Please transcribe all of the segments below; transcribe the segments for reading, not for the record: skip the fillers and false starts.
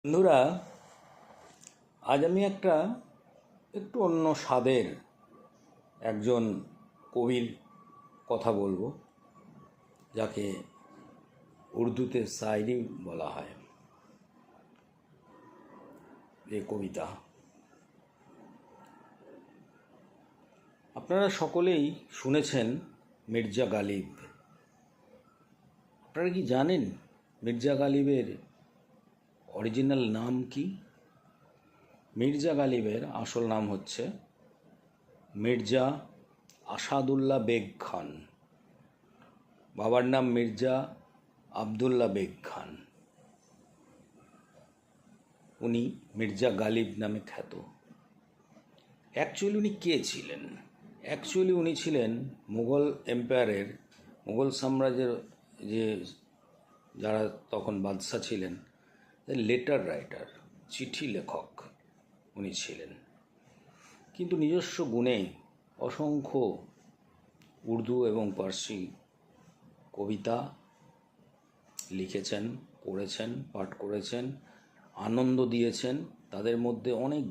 বন্ধুরা, আজ আমি একটু অন্য স্বাদের একজন কবির কথা বলবো, যাকে উর্দুতে শায়রি বলা হয়। এই কবিতা আপনারা সকলেই শুনেছেন, মির্জা গালিব। আপনারা কি জানেন মির্জা গালিবের অরিজিনাল নাম কি? মির্জা গালিবের আসল নাম হচ্ছে মির্জা আসাদুল্লাহ বেগ খান। বাবার নাম মির্জা আবদুল্লাহ বেগ খান। উনি মির্জা গালিব নামে খ্যাত। অ্যাকচুয়ালি উনি কে ছিলেন? অ্যাকচুয়ালি উনি ছিলেন মুঘল এম্পায়ারের, মুঘল সাম্রাজ্যের যারা তখন বাদশাহ ছিলেন, লেটার রাইটার, চিঠি লেখক উনি ছিলেন। কিন্তু নিজস্ব গুণে অসংখ্য উর্দু এবং পার্সি কবিতা লিখেছেন, পড়েছেন, পাঠ করেছেন, আনন্দ দিয়েছেন। তাদের মধ্যে অনেক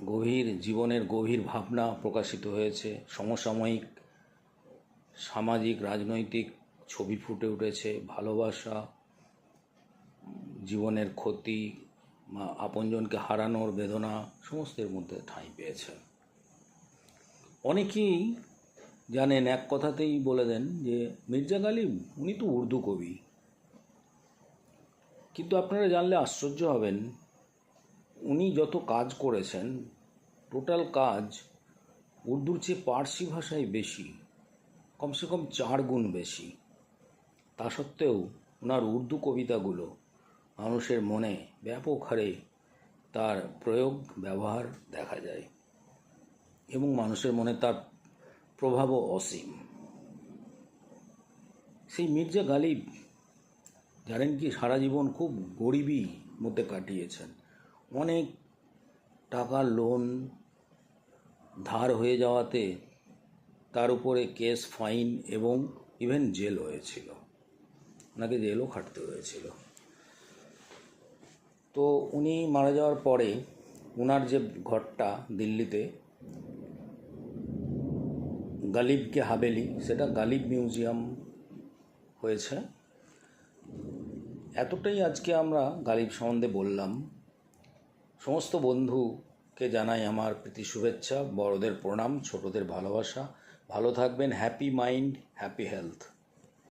গভীর জীবনের গভীর ভাবনা প্রকাশিত হয়েছে। সমসাময়িক সামাজিক রাজনৈতিক ছবি ফুটে উঠেছে। ভালোবাসা, জীবনের ক্ষতি, আপনজনকে হারানোর বেদনা সমস্তের মধ্যে ঠাঁই পেয়েছে। অনেকেই জানেন, এক কথাতেই বলে দেন যে মির্জা গালিব উনি তো উর্দু কবি। কিন্তু আপনারা জানলে আশ্চর্য হবেন, উনি যত কাজ করেছেন, টোটাল কাজ উর্দুর চেয়ে পার্সি ভাষায় বেশি, কমসে কম 4 গুণ বেশি। তা সত্ত্বেও ওনার উর্দু কবিতাগুলো মানুষের মনে ব্যাপক হারে তার প্রয়োগ ব্যবহার দেখা যায় এবং মানুষের মনে তার প্রভাবও অসীম। সেই মির্জা গালিব জানেন কি, সারা জীবন খুব গরিবী মধ্যে কাটিয়েছেন। অনেক টাকা লোন ধার হয়ে যাওয়াতে তার উপরে কেস, ফাইন এবং ইভেন জেল হয়েছিল। ওনাকে জেলও খাটতে হয়েছিল। তো উনি মারা যাওয়ার পরে ওনার যে ঘরটা দিল্লিতে, গালিব কে হাভেলি, সেটা গালিব মিউজিয়াম হয়েছে। এতটাই আজকে আমরা গালিব সম্বন্ধে বললাম। সমস্ত বন্ধুকে জানাই আমার প্রীতি শুভেচ্ছা, বড়দের প্রণাম, ছোটদের ভালোবাসা। ভালো থাকবেন। Happy mind, happy health.